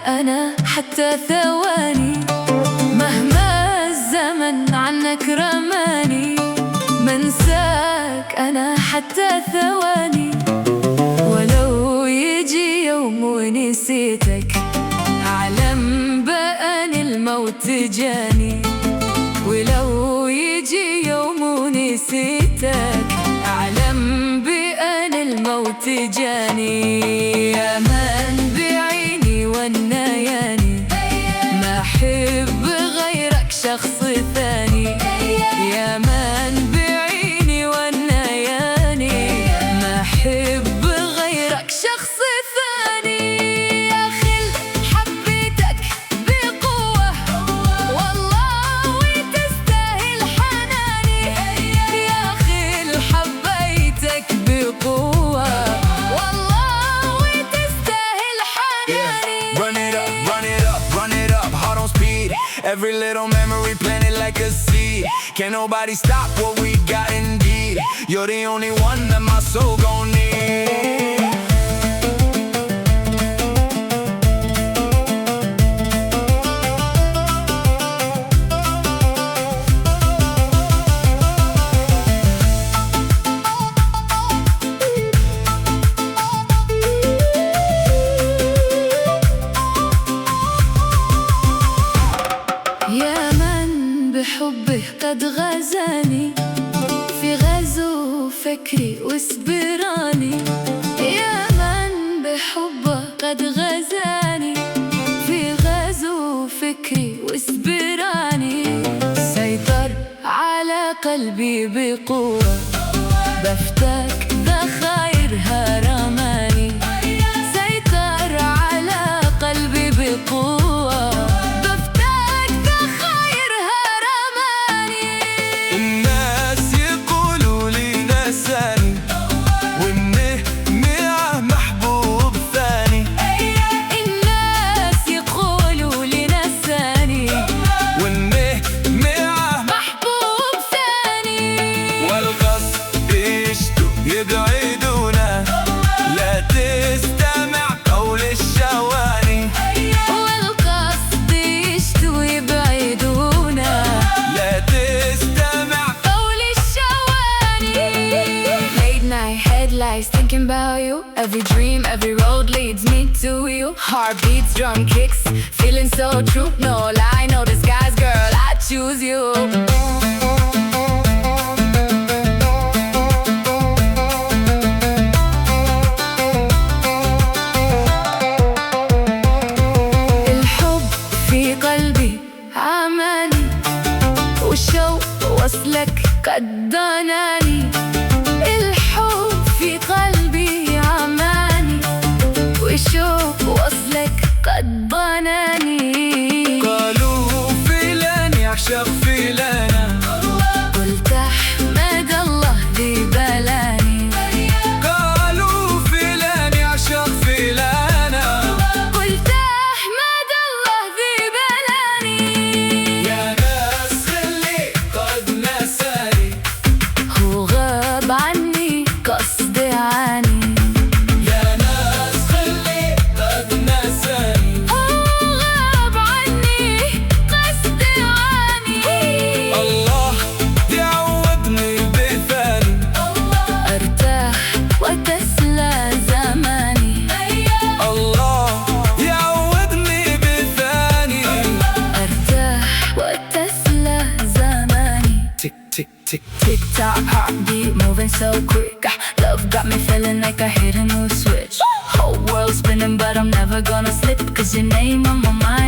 أنا حتى ثواني، مهما الزمن عنك رماني، منساك أنا حتى ثواني. ولو يجي يوم ونسيتك، أعلم بأن الموت جاني. ولو يجي يوم ونسيتك، أعلم بأن الموت جاني. يا من بعيني والنياني، ما أحب غيرك شخص ثاني. يا من بعيني والنياني، ما أحب غيرك شخص ثاني. يا خل حبيتك بقوة، والله وتستاهل حناني. يا خل حبيتك بقوة، والله وتستاهل حناني. Run it up, run it up, run it up, heart on speed. Every little memory planted like a seed. Can't nobody stop what we got indeed. You're the only one that my soul gon' need. يا من بحبه قد غزاني، في غزو فكري وسبراني. يا من بحبه قد غزاني، في غزو فكري وسبراني. سيطر على قلبي بقوة، بفتك ذخايرها رماني. سيطر على قلبي بقوة، الناس يقولوا لي نساني، وإنه معه محبوب ثاني. الناس يقولوا لي نساني، وإنه معه محبوب ثاني. والقصد يشتوا يبعدونا، لا تستمع قول الشواني. والقصد يشتوا يبعدونا، لا تستمع قول الشواني. Late night headlights thinking about you. Every dream, every road leads me to you. Heartbeats, drum kicks, feeling so true. No lie, no disguise, girl, I choose you. الحب في قلبي عماني، والشوق وصلك قد ضناني. الحب في قلبي عماني، والشوق وصلك قد ضناني. قالوا فلان يعشق فلانا، قلت أحمد الله ذي بلاني. قالوا فلان يعشق فلانا، قلت أحمد الله ذي بلاني. يا ناس اللي قد نساني، هو غاب عني قصد عاني. يا ناس اللي قد نساني. هو غاب عني قصد عاني. الله يعوضني بثاني، أرتاح وتسلى زماني. الله يعوضني بثاني. أرتاح وتسلى زماني. تك تك تك Tick tock, heartbeat moving so quick. Love got me feeling like I hit a new switch. Whole world spinning, but I'm never gonna slip, 'cause your name on my mind.